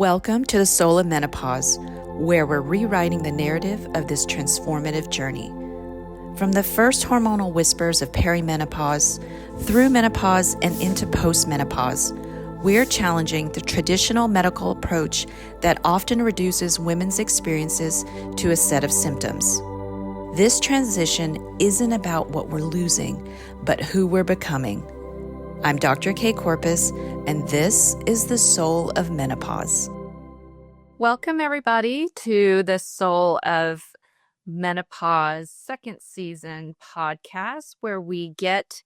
Welcome to the Soul of Menopause, where we're rewriting the narrative of this transformative journey. From the first hormonal whispers of perimenopause, through menopause and into postmenopause, we're challenging the traditional medical approach that often reduces women's experiences to a set of symptoms. This transition isn't about what we're losing, but who we're becoming. I'm Dr. Kay Corpus, and this is the Soul of Menopause. Welcome, everybody, to the Soul of Menopause second season podcast, where we get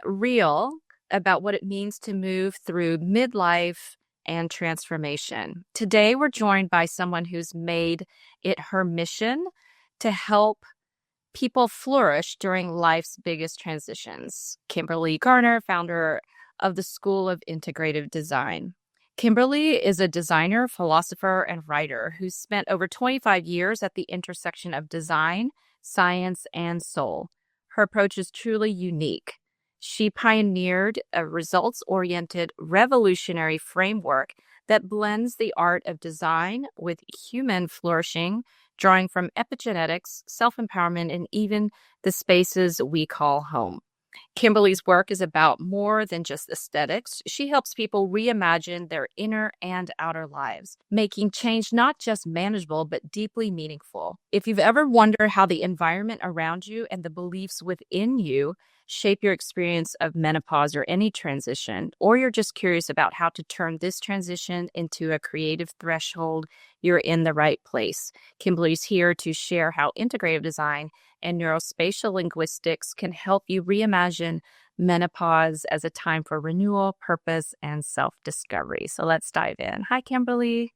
real about what it means to move through midlife and transformation. Today, we're joined by someone who's made it her mission to help people flourish during life's biggest transitions. Kimberly Garner, founder of the School of Integrative Design. Kimberly is a designer, philosopher, and writer who's spent over 25 years at the intersection of design, science, and soul. Her approach is truly unique. She pioneered a results-oriented, revolutionary framework that blends the art of design with human flourishing, drawing from epigenetics, self-empowerment, and even the spaces we call home. Kimberly's work is about more than just aesthetics. She helps people reimagine their inner and outer lives, making change not just manageable, but deeply meaningful. If you've ever wondered how the environment around you and the beliefs within you shape your experience of menopause or any transition, or you're just curious about how to turn this transition into a creative threshold, you're in the right place. Kimberly's here to share how integrative design and neurospatial linguistics can help you reimagine menopause as a time for renewal, purpose, and self-discovery. So let's dive in. Hi, Kimberly.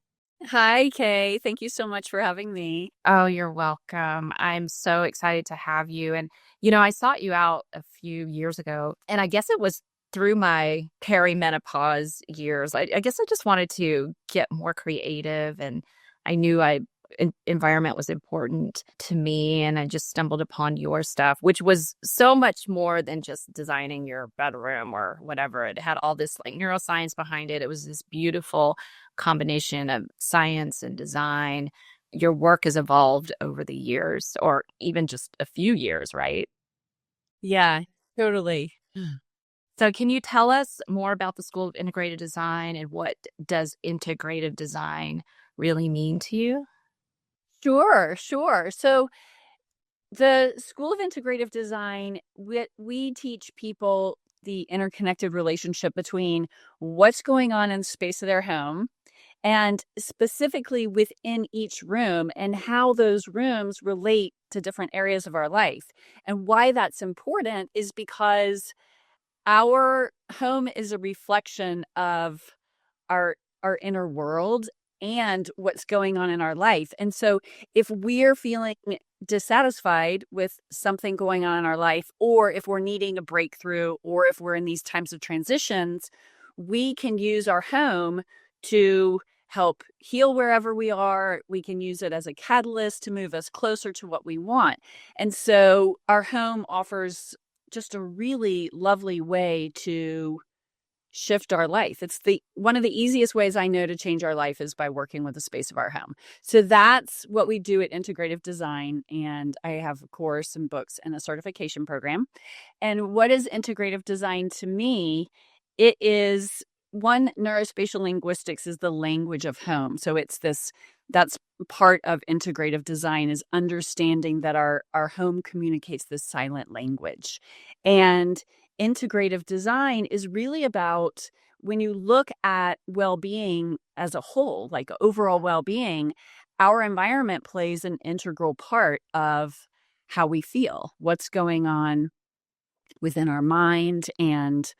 Hi, Kay. Thank you so much for having me. Oh, you're welcome. I'm so excited to have you. And, I sought you out a few years ago, and I guess it was through my perimenopause years. I guess I just wanted to get more creative, and I knew environment was important to me, and I just stumbled upon your stuff, which was so much more than just designing your bedroom or whatever. It had all this neuroscience behind it. It was this beautiful combination of science and design. Your work has evolved over the years, or even just a few years, right? Yeah, totally. So can you tell us more about the School of Integrative Design, and what does integrative design really mean to you? Sure. So the School of Integrative Design, we teach people the interconnected relationship between what's going on in the space of their home, and specifically within each room, and how those rooms relate to different areas of our life. And why that's important is because our home is a reflection of our inner world and what's going on in our life. And so if we're feeling dissatisfied with something going on in our life, or if we're needing a breakthrough, or if we're in these times of transitions, we can use our home to help heal wherever we are. We can use it as a catalyst to move us closer to what we want. And so our home offers just a really lovely way to shift our life. It's one of the easiest ways I know to change our life is by working with the space of our home. So that's what we do at Integrative Design. And I have a course and books and a certification program. And what is integrative design to me? It is neurospatial linguistics is the language of home. So that's part of integrative design, is understanding that our home communicates this silent language. And integrative design is really about, when you look at well-being as a whole, like overall well-being, our environment plays an integral part of how we feel, what's going on within our mind, and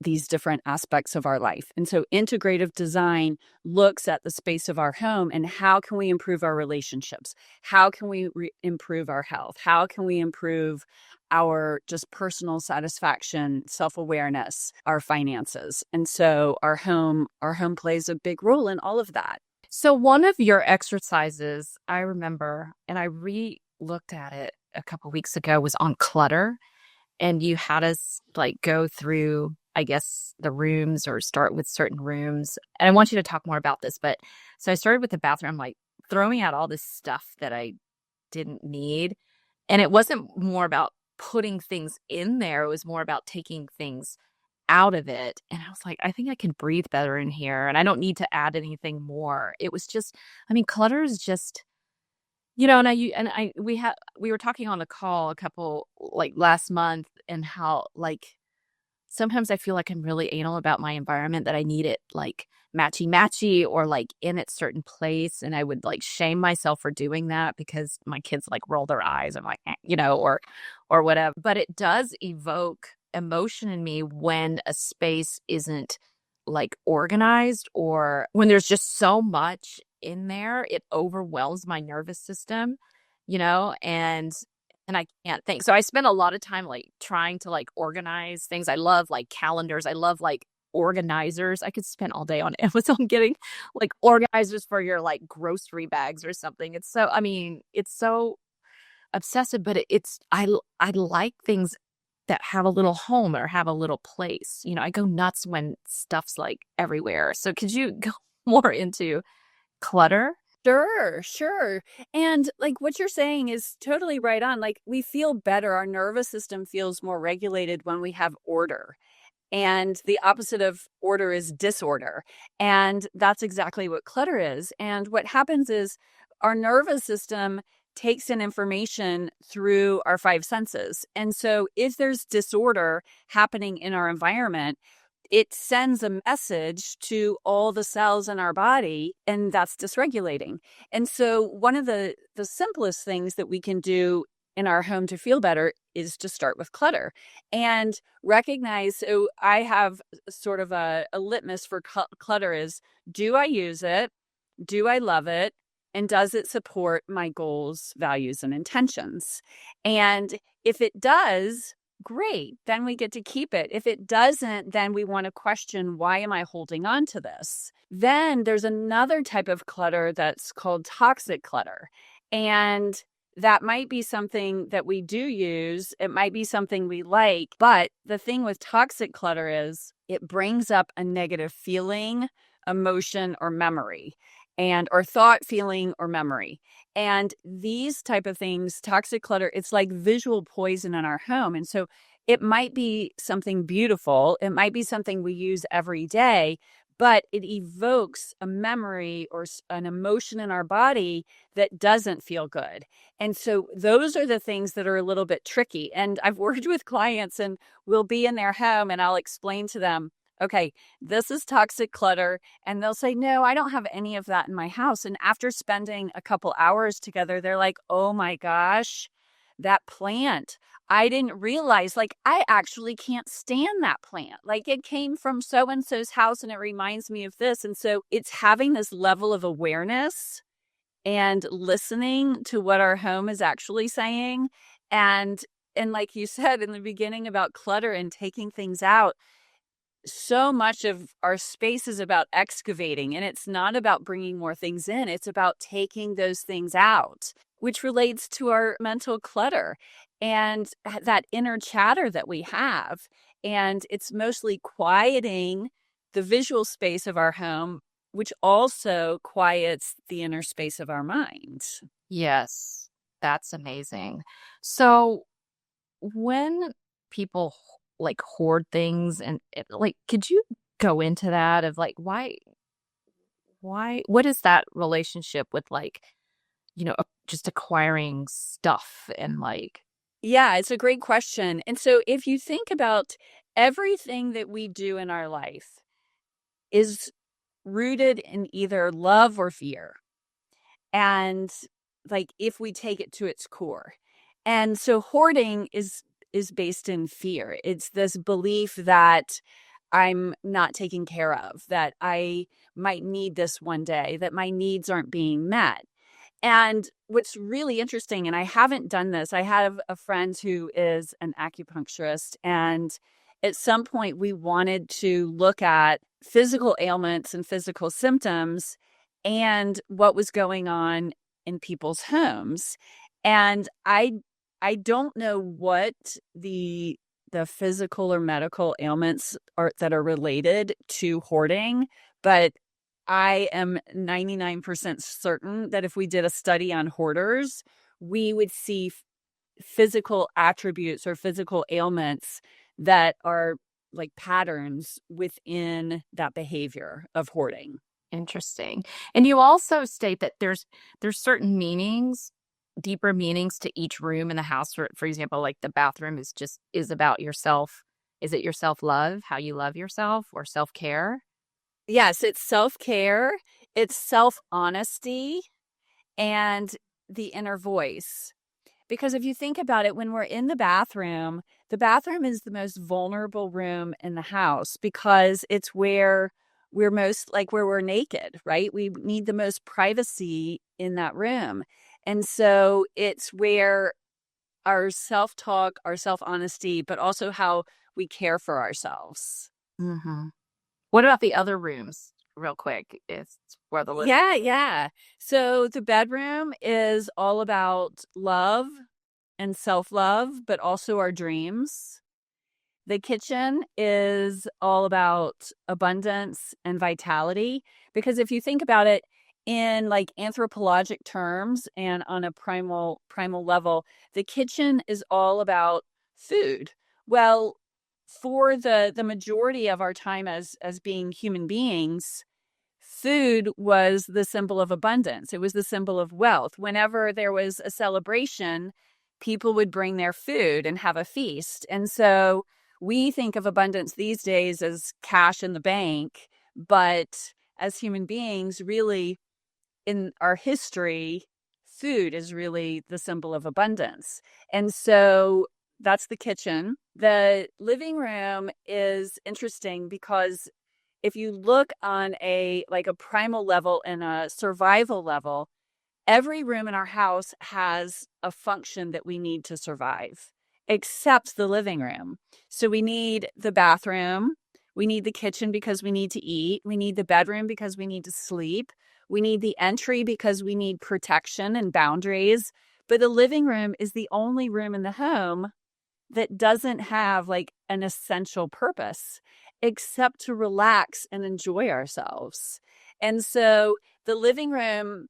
these different aspects of our life. And so integrative design looks at the space of our home and how can we improve our relationships? How can we improve our health? How can we improve our just personal satisfaction, self-awareness, our finances? And so our home plays a big role in all of that. So one of your exercises, I remember, and I re-looked at it a couple weeks ago, was on clutter. And you had us go through I guess, the rooms or start with certain rooms. And I want you to talk more about this. But so I started with the bathroom, like throwing out all this stuff that I didn't need. And it wasn't more about putting things in there. It was more about taking things out of it. And I was like, I think I can breathe better in here and I don't need to add anything more. It was just, I mean, clutter is just, we were talking on the call a couple like last month and how like sometimes I feel like I'm really anal about my environment, that I need it like matchy or like in its certain place. And I would like shame myself for doing that because my kids like roll their eyes. I'm like, or whatever. But it does evoke emotion in me when a space isn't like organized, or when there's just so much in there, it overwhelms my nervous system, and I can't think. So I spend a lot of time like trying to like organize things. I love like calendars. I love like organizers. I could spend all day on Amazon getting like organizers for your like grocery bags or something. It's so obsessive, but I like things that have a little home or have a little place. I go nuts when stuff's like everywhere. So could you go more into clutter? Sure. And like what you're saying is totally right on. Like we feel better. Our nervous system feels more regulated when we have order. And the opposite of order is disorder. And that's exactly what clutter is. And what happens is our nervous system takes in information through our five senses. And so if there's disorder happening in our environment, it sends a message to all the cells in our body, and that's dysregulating. And so one of the simplest things that we can do in our home to feel better is to start with clutter and recognize. So I have sort of a litmus for clutter is, do I use it? Do I love it? And does it support my goals, values, and intentions? And if it does, great, then we get to keep it. If it doesn't, then we want to question, why am I holding on to this? Then there's another type of clutter that's called toxic clutter. And that might be something that we do use. It might be something we like. But the thing with toxic clutter is it brings up a negative feeling, emotion, or memory, or thought, feeling, or memory. And these type of things, toxic clutter, it's like visual poison in our home. And so it might be something beautiful. It might be something we use every day, but it evokes a memory or an emotion in our body that doesn't feel good. And so those are the things that are a little bit tricky. And I've worked with clients and we'll be in their home and I'll explain to them, okay, this is toxic clutter. And they'll say, no, I don't have any of that in my house. And after spending a couple hours together, they're like, oh my gosh, that plant. I didn't realize, like, I actually can't stand that plant. Like, it came from so-and-so's house and it reminds me of this. And so it's having this level of awareness and listening to what our home is actually saying. And like you said in the beginning about clutter and taking things out, so much of our space is about excavating, and it's not about bringing more things in. It's about taking those things out, which relates to our mental clutter and that inner chatter that we have. And it's mostly quieting the visual space of our home, which also quiets the inner space of our mind. Yes, that's amazing. So when people like hoard things and like, could you go into that of like, what is that relationship with like, just acquiring stuff and like, Yeah, it's a great question. And so if you think about everything that we do in our life is rooted in either love or fear. And like if we take it to its core. And so hoarding is based in fear. It's this belief that I'm not taken care of, that I might need this one day, that my needs aren't being met. And what's really interesting, and I haven't done this, I have a friend who is an acupuncturist, and at some point we wanted to look at physical ailments and physical symptoms and what was going on in people's homes. And I don't know what the the physical or medical ailments that are related to hoarding, but I am 99% certain that if we did a study on hoarders, we would see physical attributes or physical ailments that are like patterns within that behavior of hoarding. Interesting. And you also state that there's certain meanings, deeper meanings to each room in the house. For example, like the bathroom is about yourself. Is it your self-love, how you love yourself, or self-care? Yes, it's self-care, it's self-honesty, and the inner voice. Because if you think about it, when we're in the bathroom is the most vulnerable room in the house because it's where we're most like where we're naked, right? We need the most privacy in that room. And so it's where our self-talk, our self-honesty, but also how we care for ourselves. Mm-hmm. What about the other rooms, real quick? It's where the Yeah. So the bedroom is all about love and self-love, but also our dreams. The kitchen is all about abundance and vitality, because if you think about it in like anthropologic terms and on a primal level, the kitchen is all about food. Well, for the majority of our time as being human beings, food was the symbol of abundance. It was the symbol of wealth. Whenever there was a celebration, people would bring their food and have a feast. And so we think of abundance these days as cash in the bank, but as human beings, really in our history, food is really the symbol of abundance. And so that's the kitchen. The living room is interesting because if you look on a primal level and a survival level, every room in our house has a function that we need to survive, except the living room. So we need the bathroom, we need the kitchen because we need to eat, we need the bedroom because we need to sleep, we need the entry because we need protection and boundaries. But the living room is the only room in the home that doesn't have like an essential purpose except to relax and enjoy ourselves. And so the living room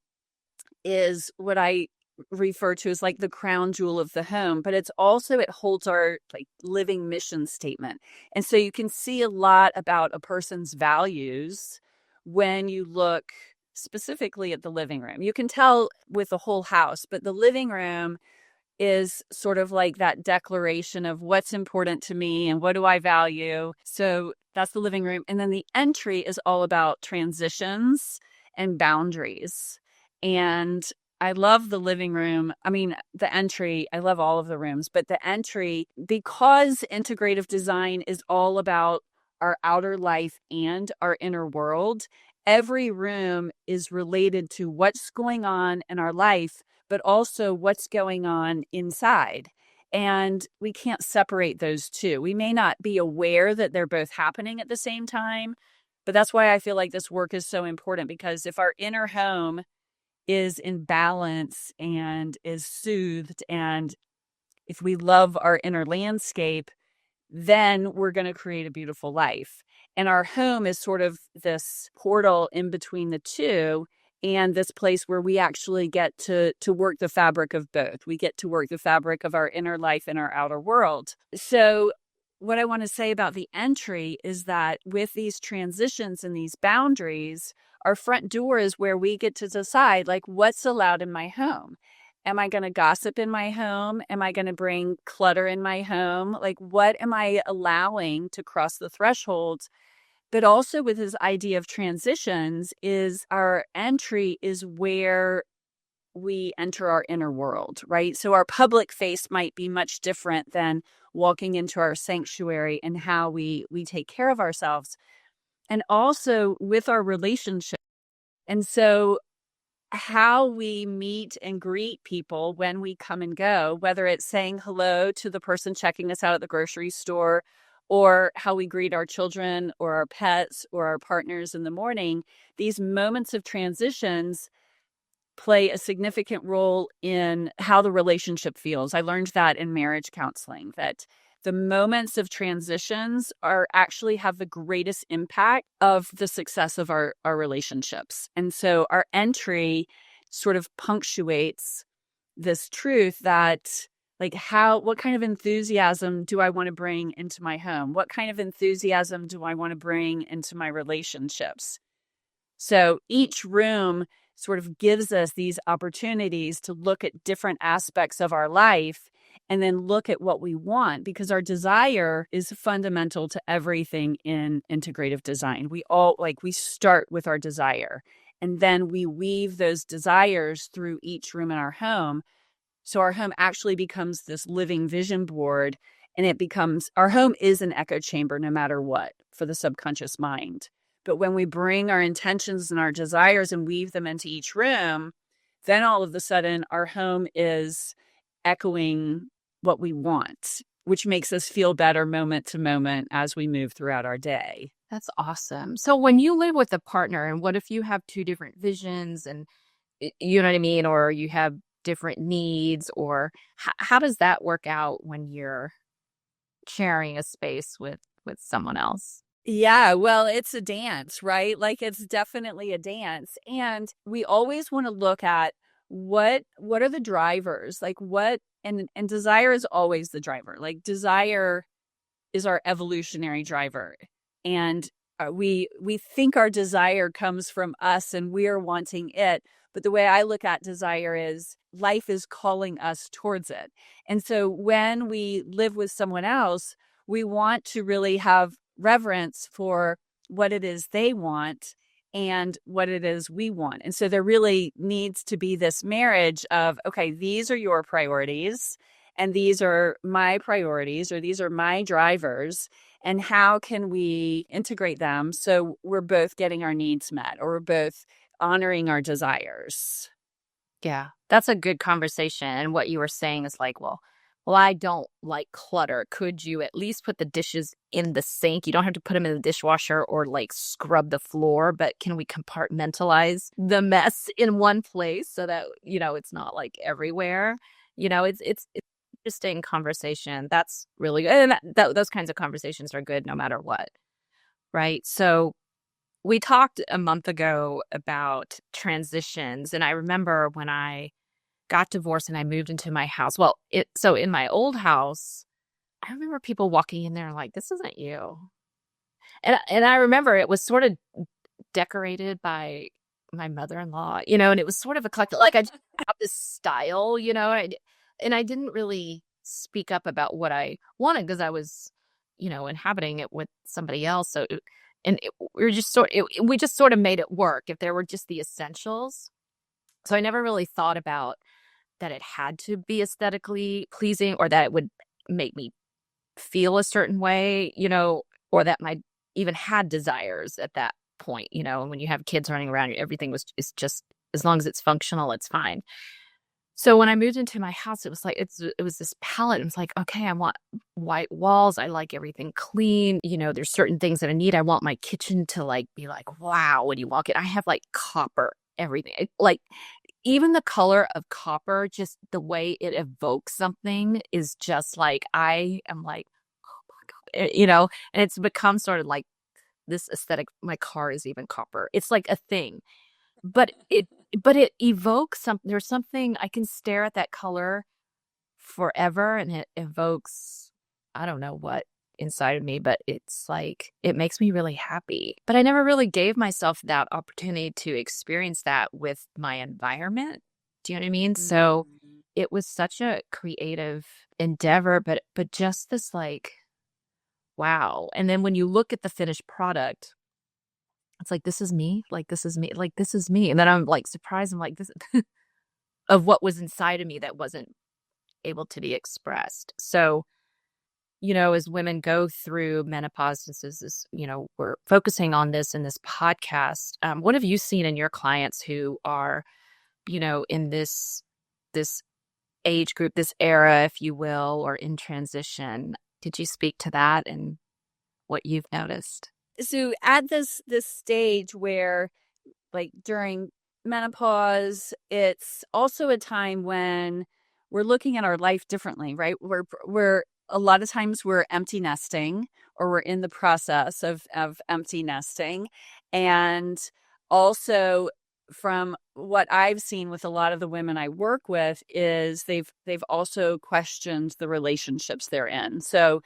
is what I refer to as like the crown jewel of the home, but it holds our like living mission statement. And so you can see a lot about a person's values when you look specifically at the living room. You can tell with the whole house, but the living room is sort of like that declaration of what's important to me and what do I value. So that's the living room. And then the entry is all about transitions and boundaries. And I love the living room. I mean, the entry, I love all of the rooms, but the entry, because integrative design is all about our outer life and our inner world, every room is related to what's going on in our life, but also what's going on inside. And we can't separate those two. We may not be aware that they're both happening at the same time, but that's why I feel like this work is so important, because if our inner home is in balance and is soothed, and if we love our inner landscape, then we're going to create a beautiful life. And our home is sort of this portal in between the two, and this place where we actually get to work the fabric of both. We get to work the fabric of our inner life and our outer world. So what I want to say about the entry is that with these transitions and these boundaries, our front door is where we get to decide, like, what's allowed in my home. Am I going to gossip in my home? Am I going to bring clutter in my home? Like, what am I allowing to cross the threshold? But also with this idea of transitions, is our entry is where we enter our inner world, right? So our public face might be much different than walking into our sanctuary and how we take care of ourselves. And also with our relationship. And so how we meet and greet people when we come and go, whether it's saying hello to the person checking us out at the grocery store, or how we greet our children or our pets or our partners in the morning, these moments of transitions play a significant role in how the relationship feels. I learned that in marriage counseling, that the moments of transitions are actually have the greatest impact of the success of our relationships. And so our entry sort of punctuates this truth that like what kind of enthusiasm do I want to bring into my home? What kind of enthusiasm do I want to bring into my relationships? So each room sort of gives us these opportunities to look at different aspects of our life and then look at what we want, because our desire is fundamental to everything in integrative design. We start with our desire, and then we weave those desires through each room in our home. So our home actually becomes this living vision board, and our home is an echo chamber no matter what for the subconscious mind. But when we bring our intentions and our desires and weave them into each room, then all of a sudden our home is echoing what we want, which makes us feel better moment to moment as we move throughout our day. That's awesome. So when you live with a partner, and what if you have two different visions and you know what I mean, or you have different needs, or how does that work out when you're sharing a space with someone else? Yeah, well, it's a dance, right? Like it's definitely a dance. And we always want to look at what are the drivers? Like and desire is always the driver. Like desire is our evolutionary driver. And we think our desire comes from us and we're wanting it. But the way I look at desire is life is calling us towards it. And so when we live with someone else, we want to really have reverence for what it is they want and what it is we want. And so there really needs to be this marriage of, okay, these are your priorities and these are my priorities, or these are my drivers. And how can we integrate them so we're both getting our needs met, or we're both honoring our desires? Yeah, that's a good conversation. And what you were saying is like, well, I don't like clutter. Could you at least put the dishes in the sink? You don't have to put them in the dishwasher or like scrub the floor, but can we compartmentalize the mess in one place so that, it's not like everywhere? It's interesting conversation. That's really good. And those kinds of conversations are good no matter what. Right. So we talked a month ago about transitions. And I remember when I got divorced and I moved into my house. Well, so in my old house, I remember people walking in there like, this isn't you. And I remember it was sort of decorated by my mother-in-law, and it was sort of eclectic. Like I just have this style, and I didn't really speak up about what I wanted because I was, inhabiting it with somebody else. So, we just sort of made it work if there were just the essentials. So I never really thought about that it had to be aesthetically pleasing or that it would make me feel a certain way, or that my even had desires at that point, and when you have kids running around, everything is just, as long as it's functional, it's fine. So when I moved into my house, it was like, it was this palette. It was like, okay, I want white walls. I like everything clean. There's certain things that I need. I want my kitchen to like be like, wow, when you walk in. I have like copper, everything. Like even the color of copper, just the way it evokes something is just like, I am like, oh my God, and it's become sort of like this aesthetic. My car is even copper. It's like a thing. But it evokes something. There's something, I can stare at that color forever and it evokes, I don't know what inside of me, but it's like, it makes me really happy. But I never really gave myself that opportunity to experience that with my environment. Do you know what I mean? So it was such a creative endeavor, but just this like, wow. And then when you look at the finished product, it's like, this is me. Like, this is me. Like, this is me. And then I'm like surprised. I'm like, this of what was inside of me that wasn't able to be expressed. So, as women go through menopause, this is this, we're focusing on this in this podcast. What have you seen in your clients who are, in this age group, this era, if you will, or in transition? Did you speak to that and what you've noticed? So at this stage where, like during menopause, it's also a time when we're looking at our life differently, right? We're a lot of times we're empty nesting, or we're in the process of empty nesting. And also, from what I've seen with a lot of the women I work with, is they've also questioned the relationships they're in. So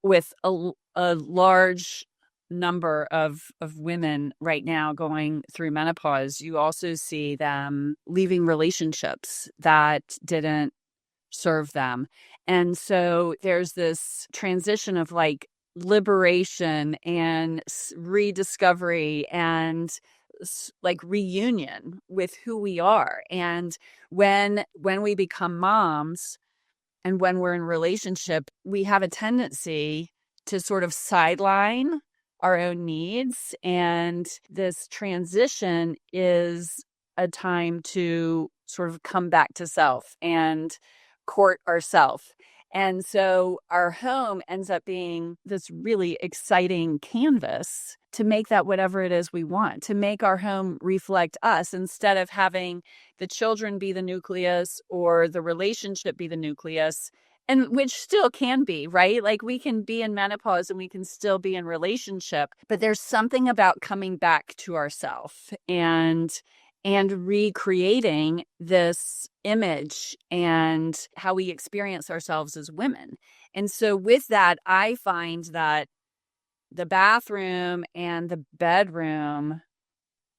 with a large number of women right now going through menopause, you also see them leaving relationships that didn't serve them. And so there's this transition of like liberation and rediscovery and like reunion with who we are. And when we become moms, and when we're in relationship, we have a tendency to sort of sideline our own needs. And this transition is a time to sort of come back to self and court ourself. And so our home ends up being this really exciting canvas to make that whatever it is we want, to make our home reflect us, instead of having the children be the nucleus or the relationship be the nucleus, and which still can be, right? Like we can be in menopause and we can still be in relationship, but there's something about coming back to ourself and recreating this image and how we experience ourselves as women. And so with that, I find that the bathroom and the bedroom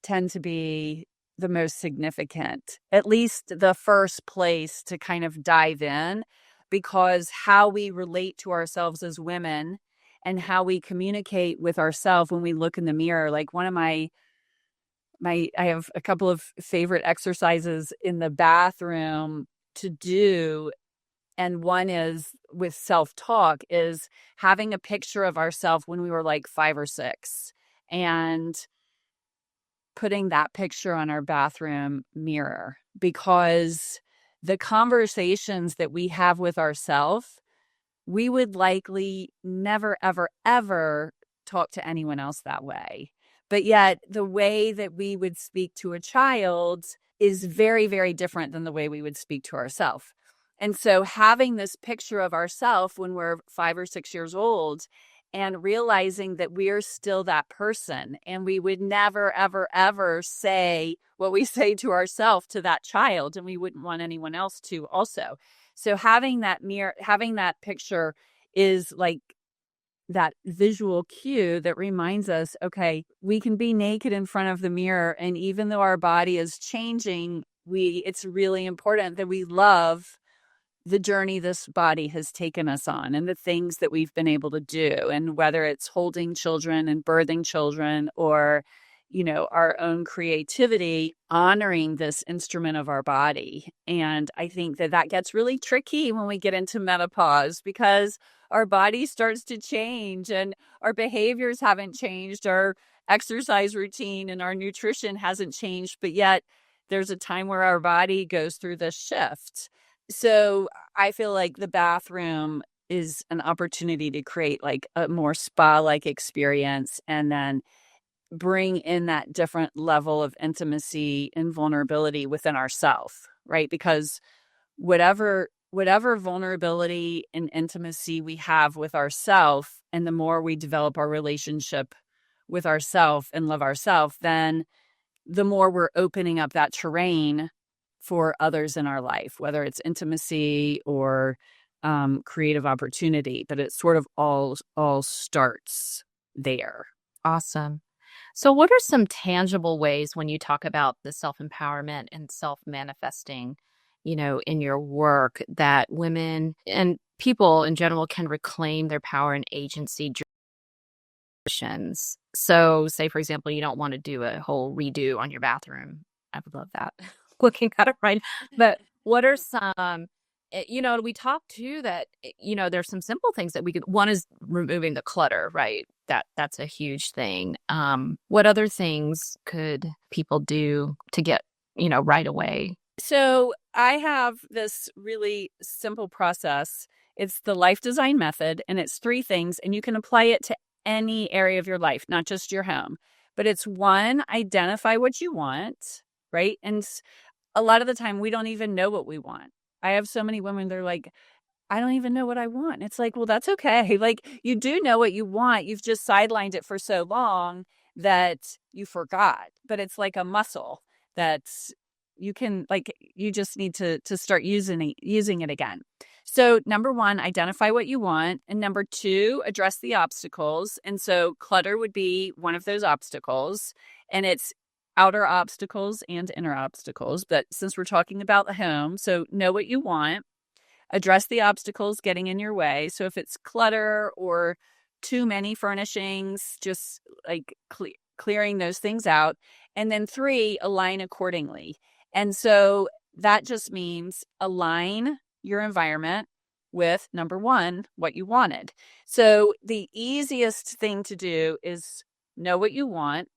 tend to be the most significant, at least the first place to kind of dive in, because how we relate to ourselves as women and how we communicate with ourselves when we look in the mirror. Like one of my I have a couple of favorite exercises in the bathroom to do. And one is with self-talk, is having a picture of ourselves when we were like 5 or 6 and putting that picture on our bathroom mirror, because the conversations that we have with ourselves, we would likely never, ever, ever talk to anyone else that way. But yet the way that we would speak to a child is very, very different than the way we would speak to ourselves. And so having this picture of ourselves when we're 5 or 6 years old and realizing that we're still that person, and we would never, ever, ever say what we say to ourselves to that child, and we wouldn't want anyone else to also. So having that mirror, having that picture is like that visual cue that reminds us, okay, we can be naked in front of the mirror. And even though our body is changing, it's really important that we love the journey this body has taken us on and the things that we've been able to do. And whether it's holding children and birthing children, or, you know, our own creativity, honoring this instrument of our body. And I think that that gets really tricky when we get into menopause, because our body starts to change and our behaviors haven't changed. Our exercise routine and our nutrition hasn't changed, but yet there's a time where our body goes through this shift. So I feel like the bathroom is an opportunity to create like a more spa-like experience, and then bring in that different level of intimacy and vulnerability within ourselves, right? Because whatever vulnerability and intimacy we have with ourselves, and the more we develop our relationship with ourselves and love ourselves, then the more we're opening up that terrain for others in our life, whether it's intimacy or creative opportunity. But it sort of all starts there. Awesome. So what are some tangible ways when you talk about the self-empowerment and self-manifesting, you know, in your work, that women and people in general can reclaim their power and agency during transitions? So say, for example, you don't want to do a whole redo on your bathroom. I would love that. Looking at it right. But what are some, you know, we talked too that, you know, there's some simple things that we could, one is removing the clutter, right? That's a huge thing. What other things could people do to get, you know, right away? So I have this really simple process. It's the life design method, and it's 3 things, and you can apply it to any area of your life, not just your home. But it's 1, identify what you want, right? And a lot of the time we don't even know what we want. I have so many women, they're like, I don't even know what I want. It's like, well, that's okay. Like, you do know what you want. You've just sidelined it for so long that you forgot. But it's like a muscle that's you can like you just need to start using it again. So number one, identify what you want. And number two, address the obstacles. And so clutter would be one of those obstacles. And it's outer obstacles and inner obstacles. But since we're talking about the home, so know what you want, address the obstacles getting in your way. So if it's clutter or too many furnishings, just like clearing those things out. And then three, align accordingly. And so that just means align your environment with number one, what you wanted. So the easiest thing to do is know what you want.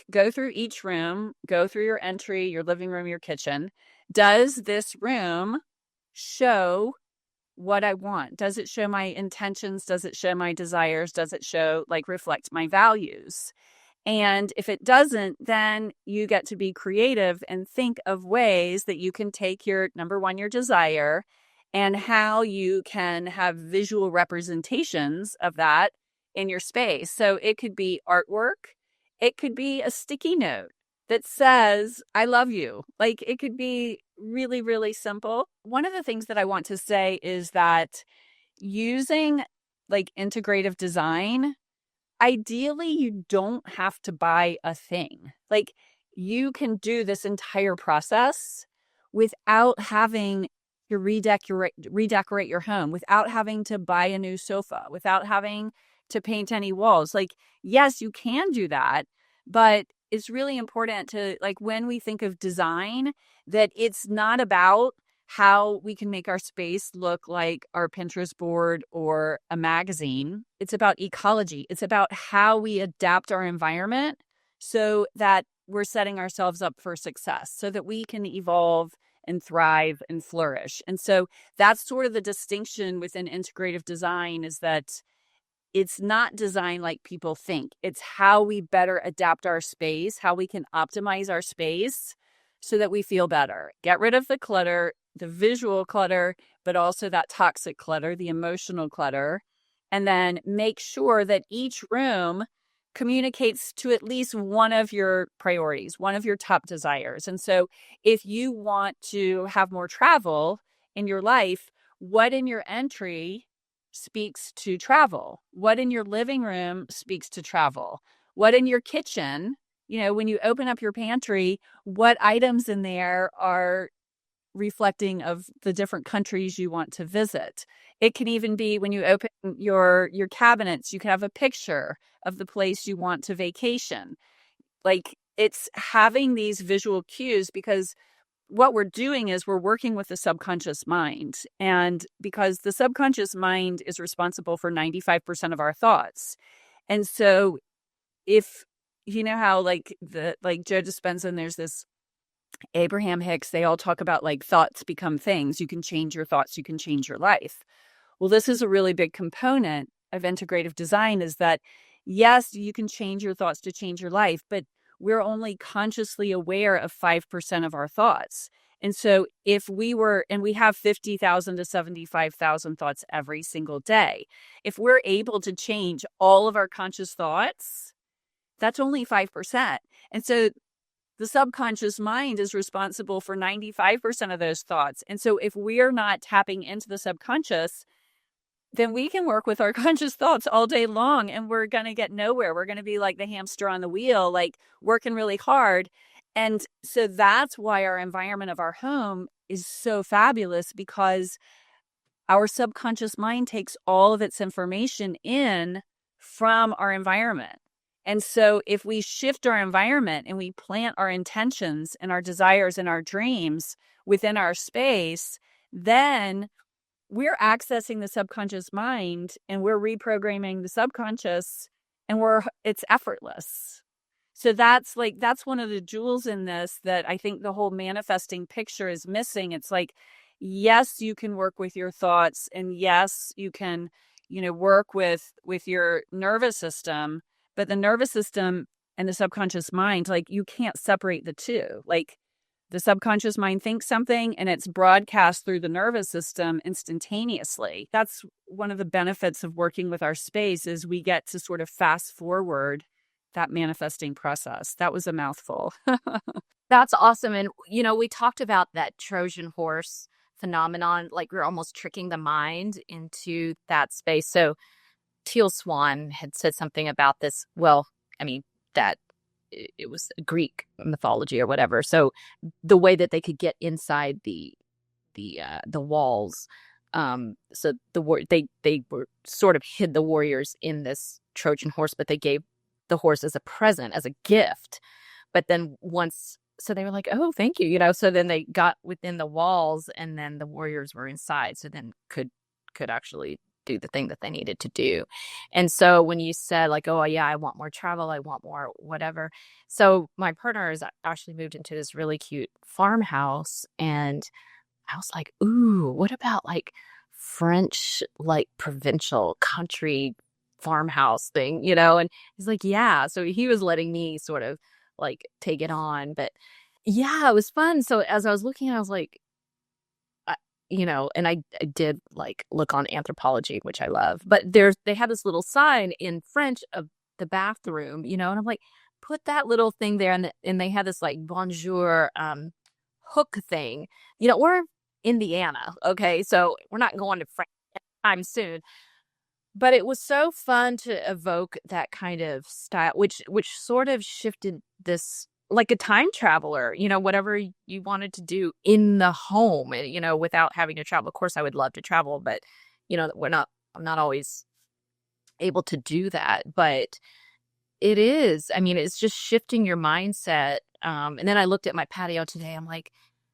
Go through each room, go through your entry, your living room, your kitchen. Does this room show what I want? Does it show my intentions? Does it show my desires? Does it show, like, reflect my values? And if it doesn't, then you get to be creative and think of ways that you can take your number one, your desire, and how you can have visual representations of that in your space. So it could be artwork, it could be a sticky note that says, I love you. Like, it could be really, really simple. One of the things that I want to say is that using like integrative design, ideally, you don't have to buy a thing. Like, you can do this entire process without having to redecorate your home, without having to buy a new sofa, without having to paint any walls. Like, yes, you can do that, but it's really important to, like, when we think of design, that it's not about how we can make our space look like our Pinterest board or a magazine. It's about ecology. It's about how we adapt our environment so that we're setting ourselves up for success, so that we can evolve and thrive and flourish. And so that's sort of the distinction within integrative design, is that it's not designed like people think. It's how we better adapt our space, how we can optimize our space so that we feel better. Get rid of the clutter, the visual clutter, but also that toxic clutter, the emotional clutter. And then make sure that each room communicates to at least one of your priorities, one of your top desires. And so if you want to have more travel in your life, what in your entry speaks to travel? What in your living room speaks to travel? What in your kitchen, when you open up your pantry, what items in there are reflecting of the different countries you want to visit? It can even be when you open your cabinets, you can have a picture of the place you want to vacation. Like, it's having these visual cues, because what we're doing is we're working with the subconscious mind. And because the subconscious mind is responsible for 95% of our thoughts. And so if you know how, like, Joe Dispenza, and there's this Abraham Hicks, they all talk about, like, thoughts become things. You can change your thoughts, you can change your life. Well, this is a really big component of integrative design, is that, yes, you can change your thoughts to change your life, but we're only consciously aware of 5% of our thoughts. And so if we have 50,000 to 75,000 thoughts every single day, if we're able to change all of our conscious thoughts, that's only 5%. And so the subconscious mind is responsible for 95% of those thoughts. And so if we're not tapping into the subconscious, then we can work with our conscious thoughts all day long, and we're going to get nowhere. We're going to be like the hamster on the wheel, like working really hard. And so that's why our environment of our home is so fabulous, because our subconscious mind takes all of its information in from our environment. And so if we shift our environment and we plant our intentions and our desires and our dreams within our space, then we're accessing the subconscious mind and we're reprogramming the subconscious, and it's effortless. So that's one of the jewels in this that I think the whole manifesting picture is missing. It's like, yes, you can work with your thoughts, and yes, you can, work with your nervous system, but the nervous system and the subconscious mind, like, you can't separate the two. Like, the subconscious mind thinks something and it's broadcast through the nervous system instantaneously. That's one of the benefits of working with our space, is we get to sort of fast forward that manifesting process. That was a mouthful. That's awesome. And, we talked about that Trojan horse phenomenon, like we're almost tricking the mind into that space. So Teal Swan had said something about this. Well, I mean, that it was Greek mythology or whatever. So the way that they could get inside the walls, so they were sort of hid the warriors in this Trojan horse, but they gave the horse as a present, as a gift. But then so they were like, oh, thank you, so then they got within the walls, and then the warriors were inside, so then could actually do the thing that they needed to do. And so when you said like, oh yeah, I want more travel, I want more whatever. So my partner has actually moved into this really cute farmhouse, and I was like, ooh, what about like French, like provincial country farmhouse thing, And he's like, yeah. So he was letting me sort of like take it on. But yeah, it was fun. So as I was looking, I was like, and I did like look on Anthropology, which I love. But they had this little sign in French of the bathroom, and I'm like, put that little thing there. And they had this like bonjour hook thing. We're Indiana, okay? So we're not going to France anytime soon. But it was so fun to evoke that kind of style, which sort of shifted this, like a time traveler, whatever you wanted to do in the home, without having to travel. Of course, I would love to travel, but, I'm not always able to do that. But it is, I mean, it's just shifting your mindset. And then I looked at my patio today. I'm like,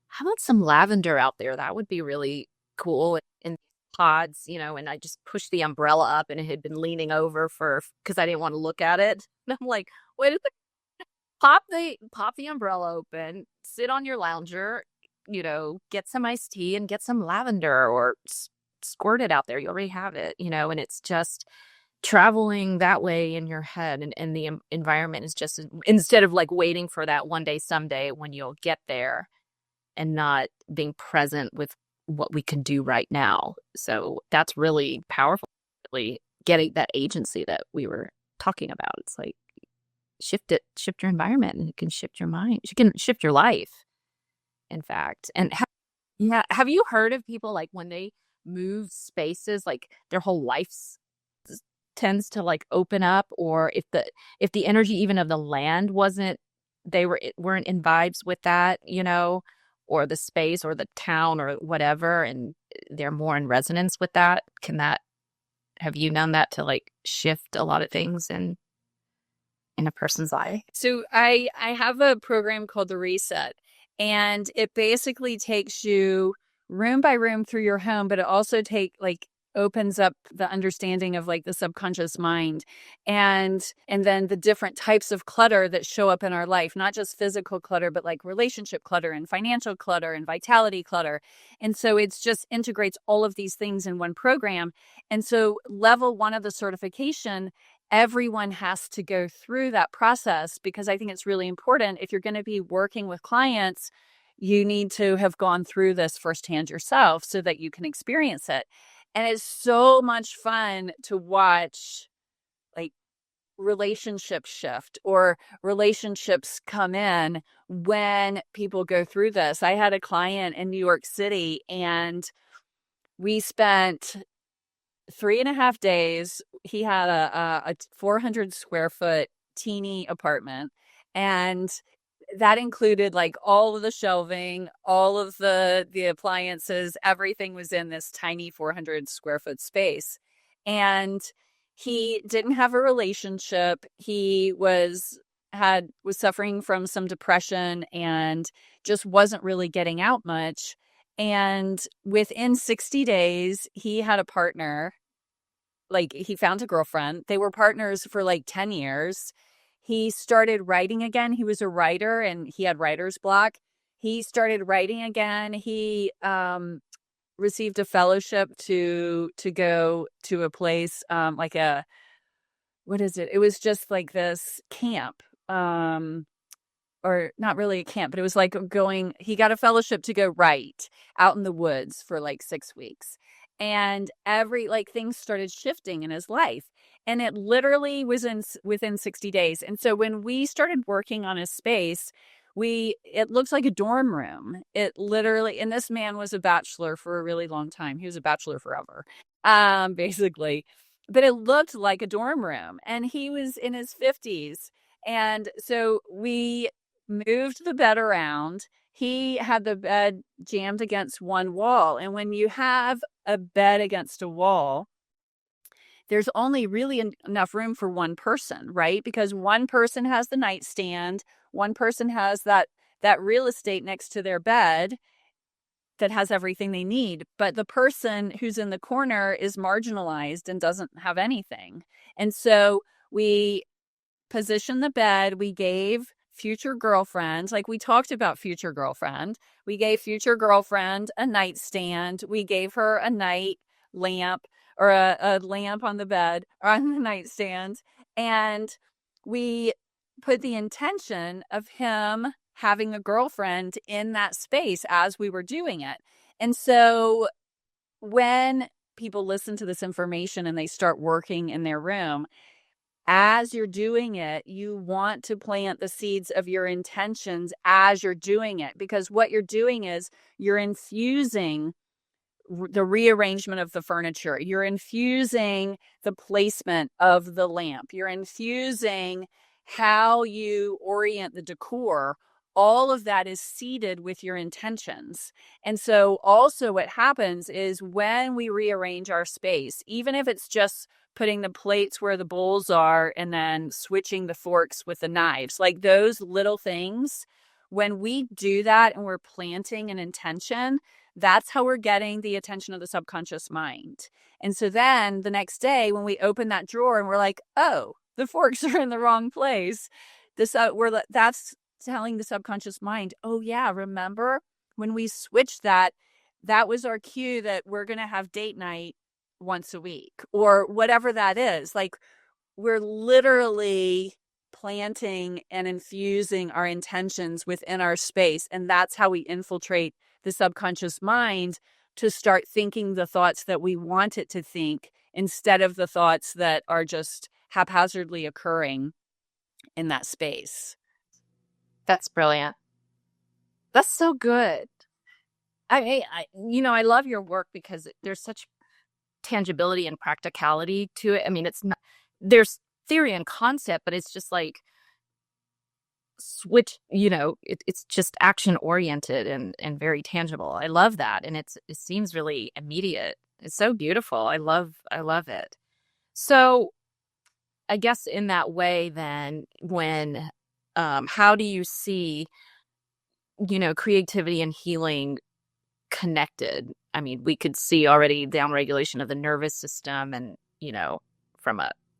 how about some lavender out there? That would be really cool. And pods, and I just pushed the umbrella up, and it had been leaning over because I didn't want to look at it. And I'm like, wait a second, pop the umbrella open, sit on your lounger, get some iced tea and get some lavender, or squirt it out there. You already have it, and it's just traveling that way in your head, and the environment is just, instead of like waiting for that one day, someday when you'll get there, and not being present with what we can do right now. So that's really powerful, really getting that agency that we were talking about. It's like, shift your environment, and it can shift your mind. You can shift your life, in fact. And have you heard of people like when they move spaces, like their whole life tends to like open up, or if the energy even of the land weren't in vibes with that, or the space or the town or whatever, and they're more in resonance with that. Have you known that to like shift a lot of things in a person's life? So I have a program called the Reset, and it basically takes you room by room through your home, but it also opens up the understanding of like the subconscious mind, and then the different types of clutter that show up in our life, not just physical clutter, but like relationship clutter and financial clutter and vitality clutter. And so it's just integrates all of these things in one program. And so level 1 of the certification, everyone has to go through that process, because I think it's really important. If you're going to be working with clients, you need to have gone through this firsthand yourself so that you can experience it. And it's so much fun to watch like relationships shift or relationships come in when people go through this. I had a client in New York City, and we spent 3.5 days. He had a 400 square foot teeny apartment, and that included like all of the shelving, all of the appliances, everything was in this tiny 400 square foot space. And he didn't have a relationship. He was suffering from some depression and just wasn't really getting out much. And within 60 days, he had a partner. Like, he found a girlfriend. They were partners for like 10 years. He started writing again. He was a writer, and he had writer's block. He started writing again. He received a fellowship to go to a place, like what is it? It was just like this camp. or not really a camp, but it was like he got a fellowship to go write out in the woods for like 6 weeks. And things started shifting in his life. And it literally was within 60 days. And so when we started working on his space, it looks like a dorm room. It literally, and this man was a bachelor for a really long time. He was a bachelor forever, basically. But it looked like a dorm room, and he was in his 50s. And so we moved the bed around. He had the bed jammed against one wall. And when you have a bed against a wall, there's only really enough room for one person, right? Because one person has the nightstand, one person has that real estate next to their bed that has everything they need. But the person who's in the corner is marginalized and doesn't have anything. And so we positioned the bed. We gave future girlfriend, like we talked about future girlfriend, we gave future girlfriend a nightstand. We gave her a night lamp, or a lamp on the bed or on the nightstand. And we put the intention of him having a girlfriend in that space as we were doing it. And so when people listen to this information and they start working in their room, as you're doing it, you want to plant the seeds of your intentions as you're doing it, because what you're doing is you're infusing the rearrangement of the furniture. You're infusing the placement of the lamp. You're infusing how you orient the decor. All of that is seeded with your intentions. And so also what happens is when we rearrange our space, even if it's just putting the plates where the bowls are and then switching the forks with the knives, like those little things, when we do that and we're planting an intention, that's how we're getting the attention of the subconscious mind. And so then the next day when we open that drawer and we're like, oh, the forks are in the wrong place, that's telling the subconscious mind, oh yeah, remember when we switched that was our cue that we're going to have date night once a week, or whatever that is. Like, we're literally planting and infusing our intentions within our space. And that's how we infiltrate the subconscious mind to start thinking the thoughts that we want it to think, instead of the thoughts that are just haphazardly occurring in that space. That's brilliant. That's so good. I love your work because there's such tangibility and practicality to it. I mean, it's not, there's theory and concept, but it's just like switch, it's just action oriented and very tangible. I love that. And it seems really immediate. It's so beautiful. I love it. So I guess in that way, then how do you see, creativity and healing connected? I mean, we could see already downregulation of the nervous system, and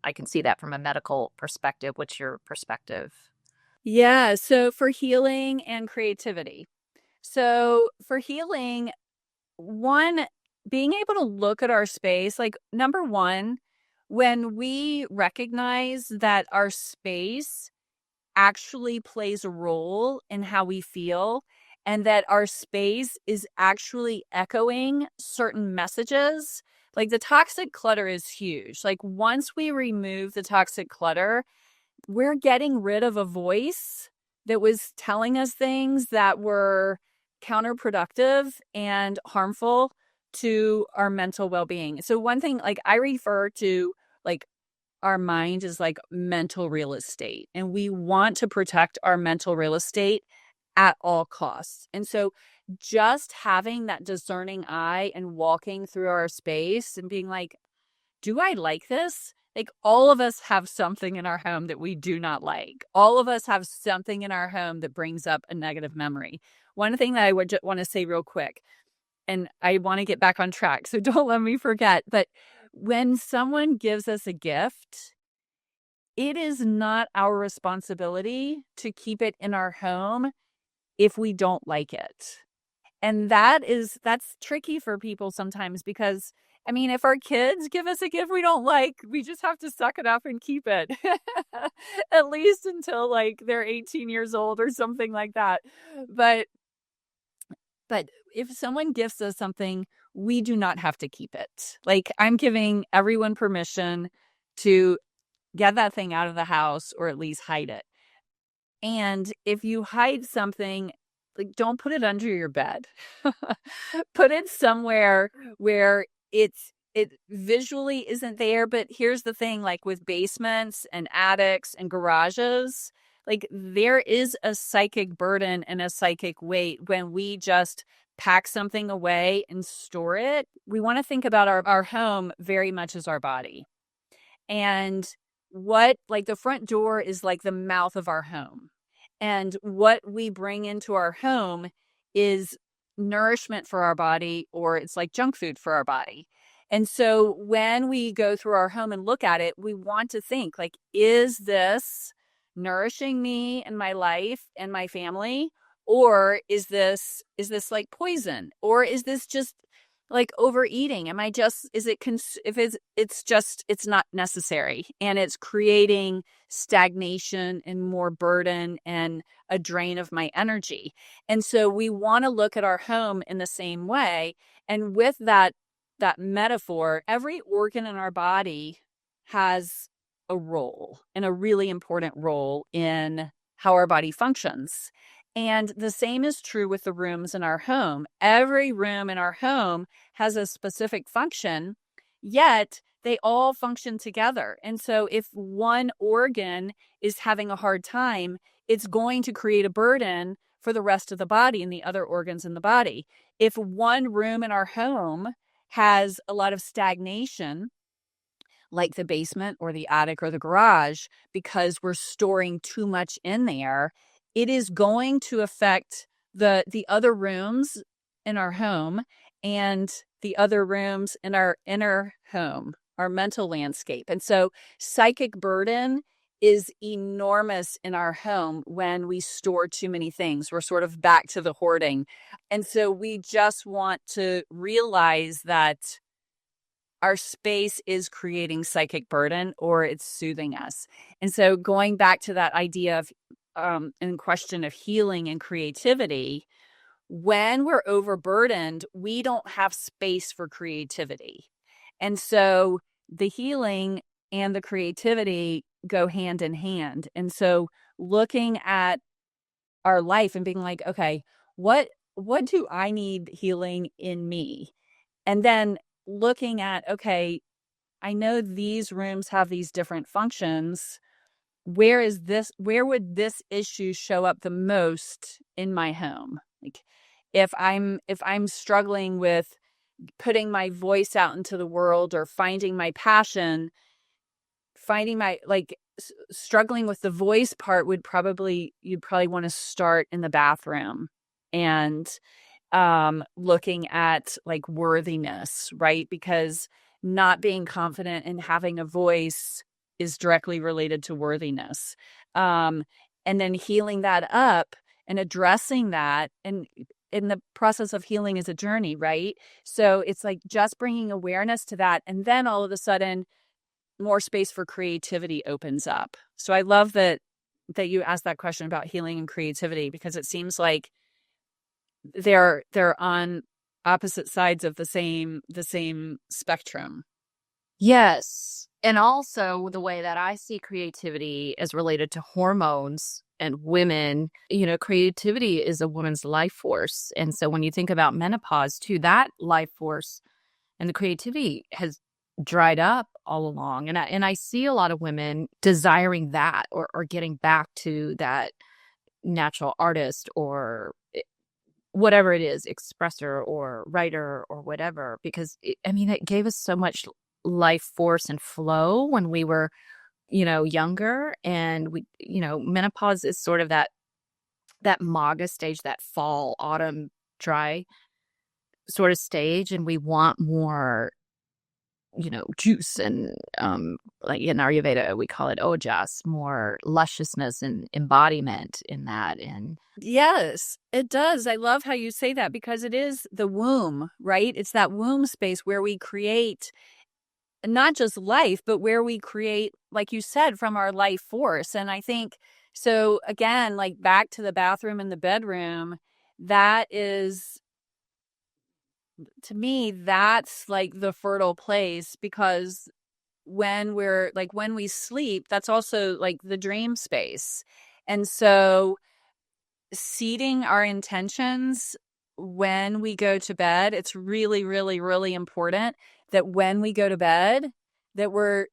I can see that from a medical perspective. What's your perspective? Yeah, so for healing and creativity. So for healing, one, being able to look at our space, like number one, when we recognize that our space actually plays a role in how we feel, and that our space is actually echoing certain messages. Like, the toxic clutter is huge. Like, once we remove the toxic clutter, we're getting rid of a voice that was telling us things that were counterproductive and harmful to our mental well-being. So one thing, like, I refer to, like, our mind is like mental real estate, and we want to protect our mental real estate at all costs. And so just having that discerning eye and walking through our space and being like, do I like this? Like, all of us have something in our home that we do not like. All of us have something in our home that brings up a negative memory. One thing that I would want to say real quick, and I want to get back on track, so don't let me forget, but when someone gives us a gift, it is not our responsibility to keep it in our home if we don't like it. And that's tricky for people sometimes, because I mean, if our kids give us a gift we don't like, we just have to suck it up and keep it. At least until like they're 18 years old or something like that. But if someone gifts us something, we do not have to keep it. Like, I'm giving everyone permission to get that thing out of the house or at least hide it. And if you hide something, like, don't put it under your bed. Put it somewhere where it visually isn't there. But here's the thing, like with basements and attics and garages, like there is a psychic burden and a psychic weight when we just pack something away and store it. We want to think about our home very much as our body. And like the front door is like the mouth of our home. And what we bring into our home is nourishment for our body, or it's like junk food for our body. And so when we go through our home and look at it, we want to think like, is this nourishing me and my life and my family? Or is this like poison? Or is this just like overeating? Am I just, is it, if it's not necessary and it's creating stagnation and more burden and a drain of my energy. And so we want to look at our home in the same way. And with that metaphor, every organ in our body has a role, and a really important role in how our body functions. And the same is true with the rooms in our home. Every room in our home has a specific function, yet they all function together. And so if one organ is having a hard time, it's going to create a burden for the rest of the body and the other organs in the body. If one room in our home has a lot of stagnation, like the basement or the attic or the garage, because we're storing too much in there, it is going to affect the other rooms in our home and the other rooms in our inner home, our mental landscape. And so psychic burden is enormous in our home when we store too many things. We're sort of back to the hoarding. And so we just want to realize that our space is creating psychic burden, or it's soothing us. And so going back to that idea of in question of healing and creativity, when we're overburdened, we don't have space for creativity. And so the healing and the creativity go hand in hand. And so looking at our life and being like, okay, what do I need healing in me? And then looking at, okay, I know these rooms have these different functions. Where would this issue show up the most in my home? Like if I'm struggling with putting my voice out into the world, or finding my passion, struggling with the voice part, you'd probably want to start in the bathroom and looking at like worthiness, right? Because not being confident and having a voice is directly related to worthiness. And then healing that up and addressing that, and in the process of healing is a journey, right? So it's like just bringing awareness to that, and then all of a sudden more space for creativity opens up. So I love that you asked that question about healing and creativity, because it seems like they're on opposite sides of the same spectrum. Yes. And also the way that I see creativity is related to hormones and women. Creativity is a woman's life force. And so when you think about menopause too, that life force and the creativity has dried up all along. And I see a lot of women desiring that, or getting back to that natural artist, or whatever it is, expressor or writer or whatever, because it gave us so much life force and flow when we were, younger. And we, menopause is sort of that MAGA stage, that fall, autumn, dry sort of stage. And we want more juice and like in Ayurveda, we call it ojas, more lusciousness and embodiment in that. And yes, it does. I love how you say that because it is the womb, right? It's that womb space where we create not just life, but where we create, like you said, from our life force. And I think so, again, like back to the bathroom and the bedroom, that is, to me, that's like the fertile place because when we sleep, that's also like the dream space. And so seeding our intentions when we go to bed, it's really, really, really important that when we go to bed, that we're,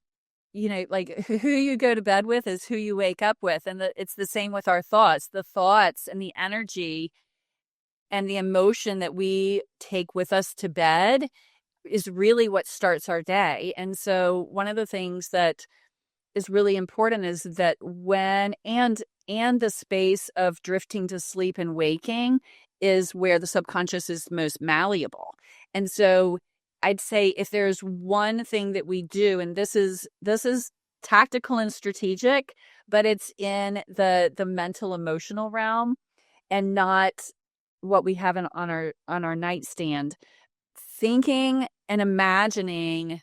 like who you go to bed with is who you wake up with. And it's the same with our thoughts. The thoughts and the energy and the emotion that we take with us to bed is really what starts our day. And so one of the things that is really important is that and the space of drifting to sleep and waking is where the subconscious is most malleable. And so I'd say if there's one thing that we do, and this is tactical and strategic, but it's in the mental emotional realm and not what we have on our nightstand, thinking and imagining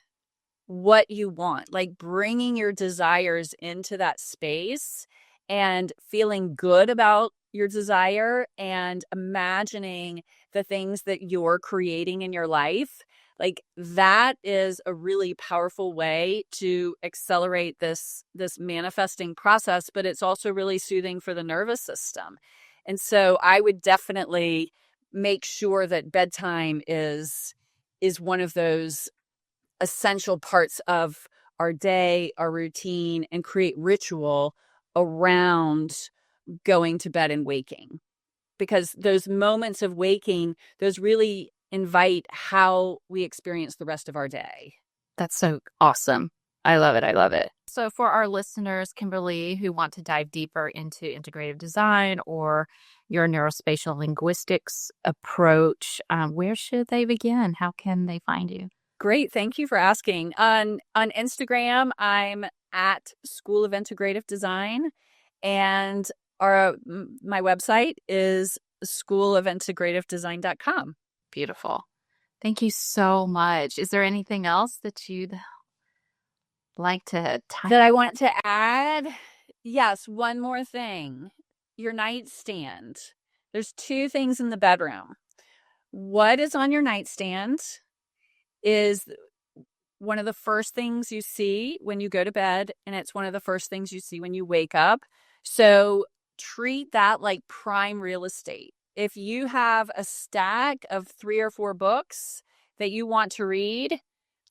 what you want, like bringing your desires into that space and feeling good about your desire and imagining the things that you're creating in your life. Like that is a really powerful way to accelerate this manifesting process, but it's also really soothing for the nervous system. And so I would definitely make sure that bedtime is one of those essential parts of our day, our routine, and create ritual around going to bed and waking. Because those moments of waking, those really invite how we experience the rest of our day. that's so awesome. I love it. I love it. So for our listeners, Kimberly, who want to dive deeper into integrative design or your neurospatial linguistics approach, where should they begin? How can they find you? Great. Thank you for asking. On Instagram, I'm at School of Integrative Design, and my website is schoolofintegrativedesign.com. Beautiful. Thank you so much. Is there anything else that you'd like to that I want to add? Yes, one more thing. Your nightstand. There's two things in the bedroom. What is on your nightstand is one of the first things you see when you go to bed, and it's one of the first things you see when you wake up. So treat that like prime real estate. If you have a stack of 3 or 4 books that you want to read,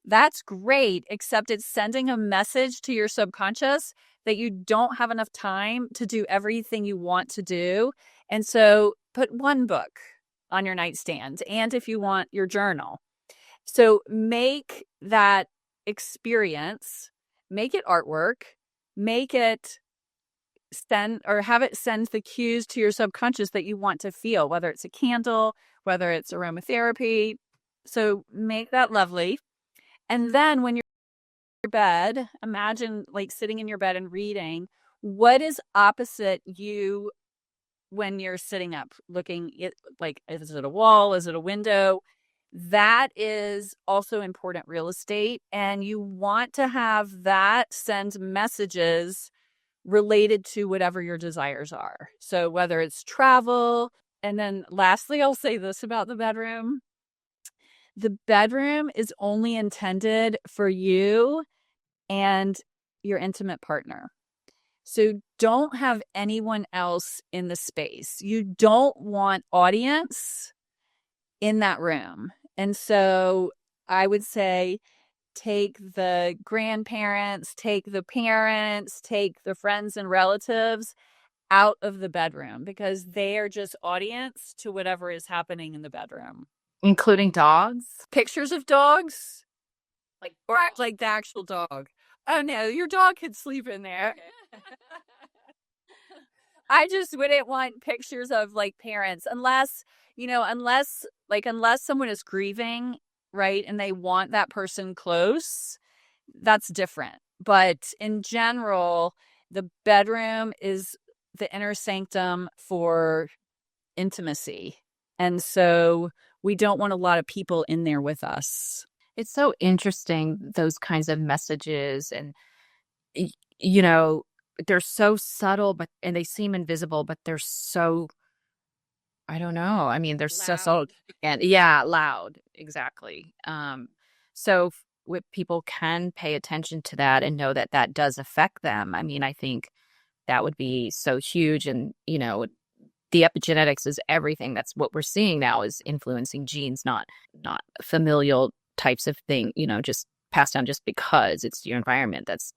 that's great, except it's sending a message to your subconscious that you don't have enough time to do everything you want to do. And so put one book on your nightstand, and if you want, your journal. So make that experience, make it artwork, make it have it send the cues to your subconscious that you want to feel, whether it's a candle, whether it's aromatherapy. So make that lovely. And then when you're in your bed, imagine like sitting in your bed and reading. What is opposite you when you're sitting up looking at, like, is it a wall? Is it a window? That is also important real estate. And you want to have that send messages related to whatever your desires are. So whether it's travel, and then lastly, I'll say this about the bedroom. The bedroom is only intended for you and your intimate partner. So don't have anyone else in the space. You don't want audience in that room. And so I would say take the grandparents, take the parents, take the friends and relatives out of the bedroom because they are just audience to whatever is happening in the bedroom. Including dogs? Pictures of dogs? Or like the actual dog. Oh no, your dog could sleep in there. I just wouldn't want pictures of like parents unless someone is grieving right? And they want that person close, that's different. But in general, the bedroom is the inner sanctum for intimacy. And so we don't want a lot of people in there with us. It's so interesting, those kinds of messages, and y- you know, they're so subtle, and they seem invisible, but they're so, I don't know. I mean, they're so subtle Loud. and yeah, loud. Exactly. So people can pay attention to that and know that that does affect them. I mean, I think that would be so huge. And, the epigenetics is everything. That's what we're seeing now, is influencing genes, not familial types of thing, just passed down just because it's your environment that's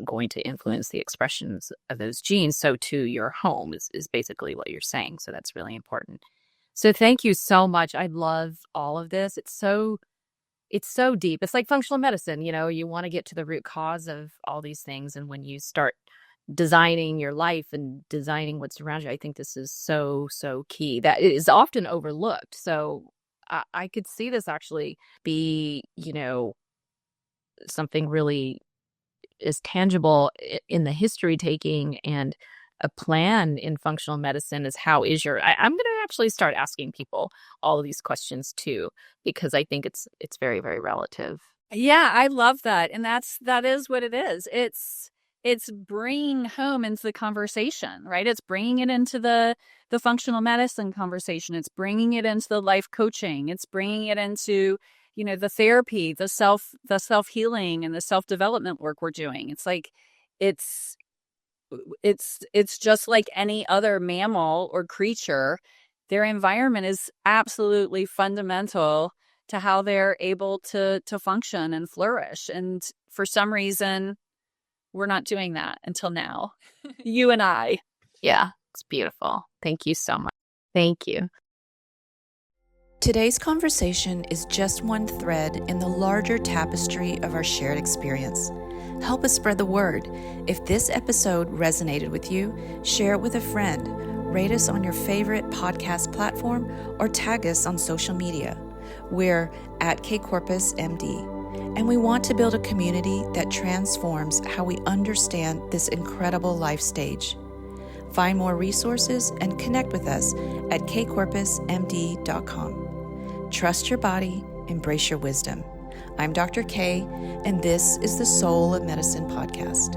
going to influence the expressions of those genes. So to your home is basically what you're saying. So that's really important. So thank you so much. I love all of this. It's so deep. It's like functional medicine, you want to get to the root cause of all these things. And when you start designing your life and designing what's around you, I think this is so, so key. That is often overlooked. So I could see this actually be, something really is tangible in the history taking, and a plan in functional medicine is I'm going to actually start asking people all of these questions too, because I think it's very, very relative. Yeah, I love that. And that is what it is. It's bringing home into the conversation, right? It's bringing it into the functional medicine conversation. It's bringing it into the life coaching. It's bringing it into, the therapy, the self-healing and the self-development work we're doing. It's like, it's just like any other mammal or creature. Their environment is absolutely fundamental to how they're able to function and flourish. And for some reason, we're not doing that until now. You and I. Yeah, it's beautiful. Thank you so much. Thank you. Today's conversation is just one thread in the larger tapestry of our shared experience. Help us spread the word. If this episode resonated with you, share it with a friend, rate us on your favorite podcast platform, or tag us on social media. We're at KCorpusMD, and we want to build a community that transforms how we understand this incredible life stage. Find more resources and connect with us at kcorpusmd.com. Trust your body, embrace your wisdom. I'm Dr. K, and this is the Soul of Medicine podcast.